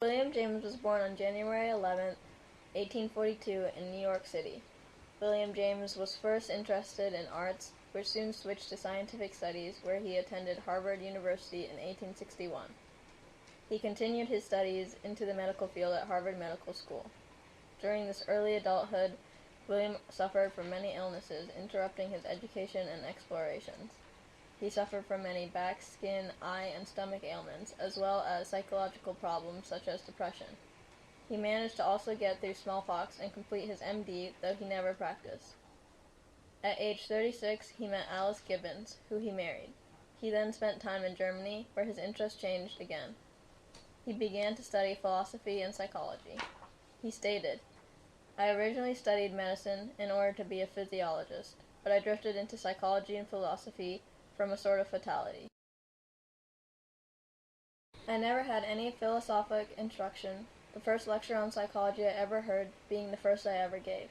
William James was born on January 11, 1842 in New York City. William James was first interested in arts, which soon switched to scientific studies, where he attended Harvard University in 1861. He continued his studies into the medical field at Harvard Medical School. During this early adulthood, William suffered from many illnesses, interrupting his education and explorations. He suffered from many back, skin, eye, and stomach ailments, as well as psychological problems such as depression. He managed to also get through smallpox and complete his MD, though he never practiced. At age 36, he met Alice Gibbons, who he married. He then spent time in Germany, where his interest changed again. He began to study philosophy and psychology. He stated, "I originally studied medicine in order to be a physiologist, but I drifted into psychology and philosophy from a sort of fatality. I never had any philosophic instruction, the first lecture on psychology I ever heard being the first I ever gave."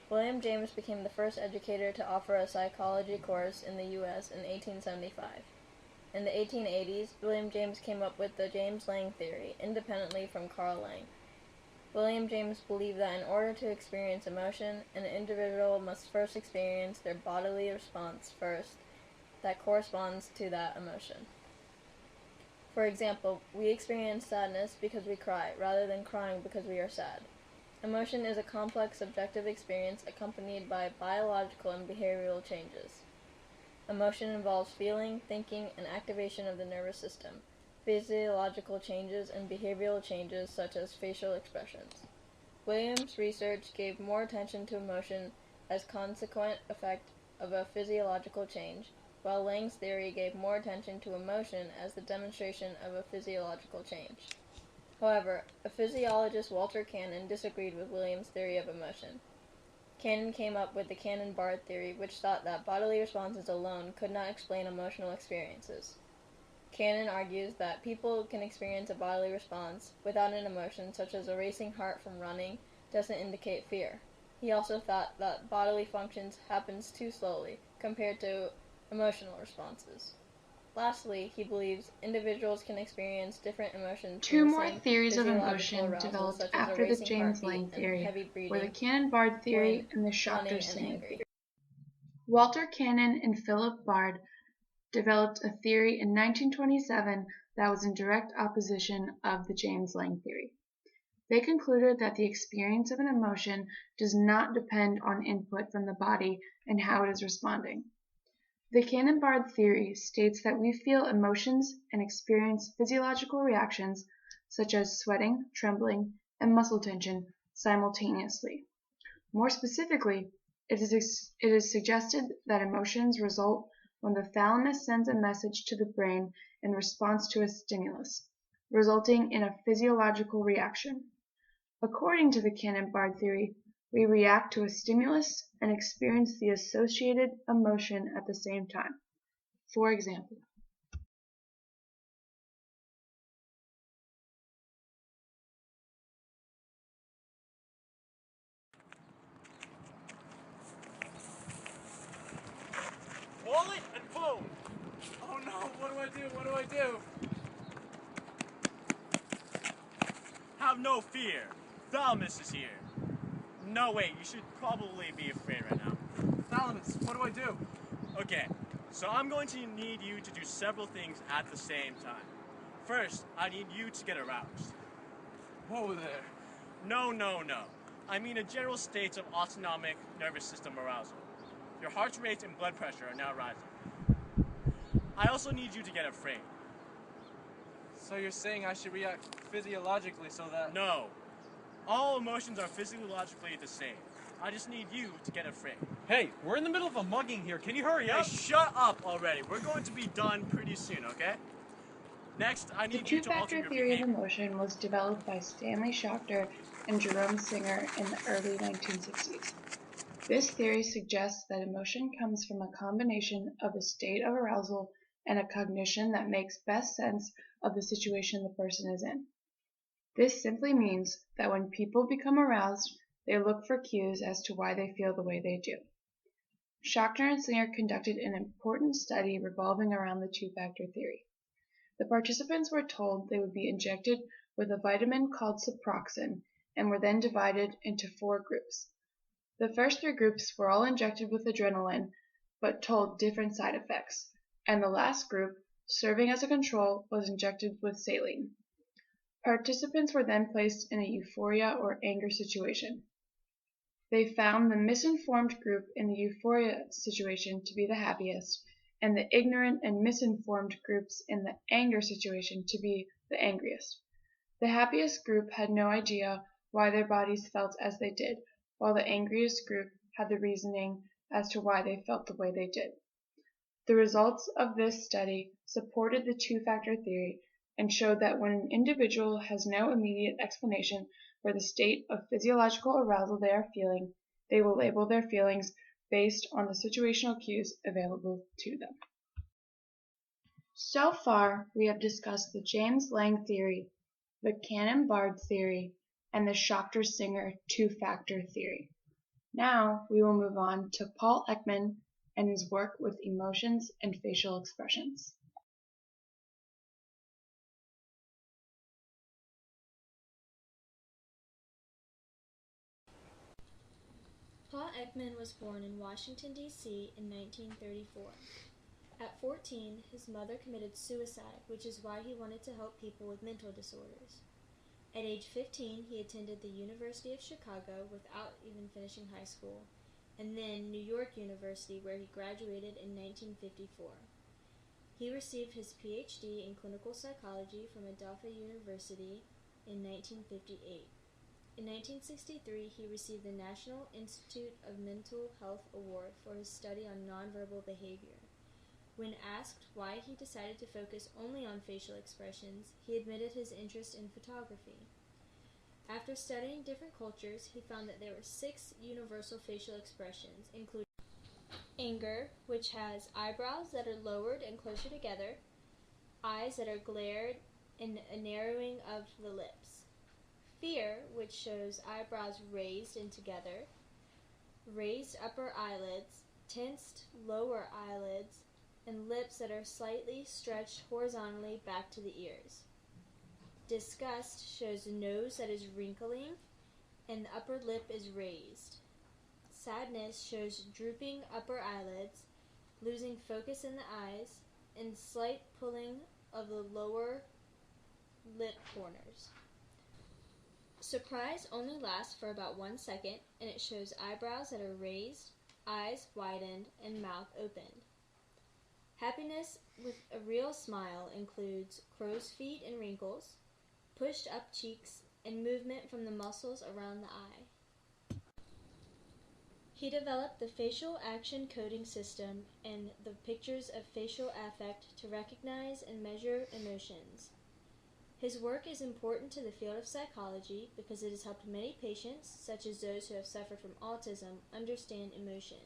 William James became the first educator to offer a psychology course in the U.S. in 1875. In the 1880s, William James came up with the James-Lange theory, independently from Karl Lange. William James believed that in order to experience emotion, an individual must first experience their bodily response first that corresponds to that emotion. For example, we experience sadness because we cry, rather than crying because we are sad. Emotion is a complex subjective experience accompanied by biological and behavioral changes. Emotion involves feeling, thinking, and activation of the nervous system, physiological changes, and behavioral changes such as facial expressions. Williams' research gave more attention to emotion as consequent effect of a physiological change, while Lange's theory gave more attention to emotion as the demonstration of a physiological change. However, a physiologist, Walter Cannon, disagreed with Williams' theory of emotion. Cannon came up with the Cannon-Barth theory, which thought that bodily responses alone could not explain emotional experiences. Cannon argues that people can experience a bodily response without an emotion, such as a racing heart from running, doesn't indicate fear. He also thought that bodily functions happens too slowly compared to emotional responses. Lastly, he believes individuals can experience different emotions Two from the more same theories of physiological emotion arousals, developed such as a after the racing heartbeat James-Lange and theory heavy were the breathing Cannon-Bard when theory and the running and Schachter-Singer angry. theory. Walter Cannon and Philip Bard developed a theory in 1927 that was in direct opposition of the James-Lange theory. They concluded that the experience of an emotion does not depend on input from the body and how it is responding. The Cannon-Bard theory states that we feel emotions and experience physiological reactions such as sweating, trembling, and muscle tension simultaneously. More specifically, it is suggested that emotions result when the thalamus sends a message to the brain in response to a stimulus, resulting in a physiological reaction. According to the Cannon-Bard theory, we react to a stimulus and experience the associated emotion at the same time. For example, Wallet and phone! Oh no, what do I do? What do I do? Have no fear. Thalamus is here. No, wait, you should probably be afraid right now. Thalamus, what do I do? Okay, so I'm going to need you to do several things at the same time. First, I need you to get aroused. Whoa there. No, no, no. I mean a general state of autonomic nervous system arousal. Your heart rate and blood pressure are now rising. I also need you to get afraid. So you're saying I should react physiologically so that... No. All emotions are physiologically the same. I just need you to get afraid. Hey, we're in the middle of a mugging here. Can you hurry Hey, up? shut up already. We're going to be done pretty soon, okay? Next, I the need you to alter two-factor your theory of behavior. emotion was developed by Stanley Schachter and Jerome Singer in the early 1960s. This theory suggests that emotion comes from a combination of a state of arousal and a cognition that makes best sense of the situation the person is in. This simply means that when people become aroused, they look for cues as to why they feel the way they do. Schachter and Singer conducted an important study revolving around the two-factor theory. The participants were told they would be injected with a vitamin called ciproxin and were then divided into 4 groups. The first 3 groups were all injected with adrenaline but told different side effects, and the last group, serving as a control, was injected with saline. Participants were then placed in a euphoria or anger situation. They found the misinformed group in the euphoria situation to be the happiest, and the ignorant and misinformed groups in the anger situation to be the angriest. The happiest group had no idea why their bodies felt as they did, while the angriest group had the reasoning as to why they felt the way they did. The results of this study supported the two-factor theory and showed that when an individual has no immediate explanation for the state of physiological arousal they are feeling, they will label their feelings based on the situational cues available to them. So far, we have discussed the James Lange theory, the Cannon-Bard theory, and the Schachter-Singer two-factor theory. Now we will move on to Paul Ekman and his work with emotions and facial expressions. Paul Ekman was born in Washington, D.C. in 1934. At 14, his mother committed suicide, which is why he wanted to help people with mental disorders. At age 15, he attended the University of Chicago without even finishing high school, and then New York University, where he graduated in 1954. He received his Ph.D. in clinical psychology from Adelphi University in 1958. In 1963, he received the National Institute of Mental Health Award for his study on nonverbal behavior. When asked why he decided to focus only on facial expressions, he admitted his interest in photography. After studying different cultures, he found that there were 6 universal facial expressions, including anger, which has eyebrows that are lowered and closer together, eyes that are glared, and a narrowing of the lips. Fear, which shows eyebrows raised and together, raised upper eyelids, tensed lower eyelids, and lips that are slightly stretched horizontally back to the ears. Disgust shows a nose that is wrinkling and the upper lip is raised. Sadness shows drooping upper eyelids, losing focus in the eyes, and slight pulling of the lower lip corners. Surprise only lasts for about 1 second, and it shows eyebrows that are raised, eyes widened, and mouth opened. Happiness with a real smile includes crow's feet and wrinkles, pushed up cheeks, and movement from the muscles around the eye. He developed the facial action coding system and the pictures of facial affect to recognize and measure emotions. His work is important to the field of psychology because it has helped many patients, such as those who have suffered from autism, understand emotion.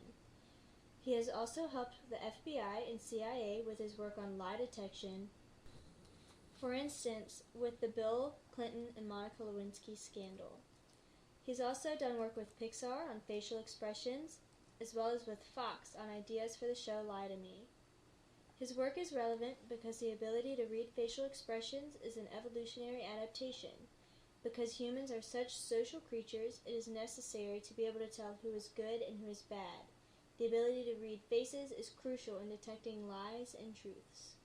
He has also helped the FBI and CIA with his work on lie detection, for instance, with the Bill Clinton and Monica Lewinsky scandal. He's also done work with Pixar on facial expressions, as well as with Fox on ideas for the show Lie to Me. His work is relevant because the ability to read facial expressions is an evolutionary adaptation. Because humans are such social creatures, it is necessary to be able to tell who is good and who is bad. The ability to read faces is crucial in detecting lies and truths.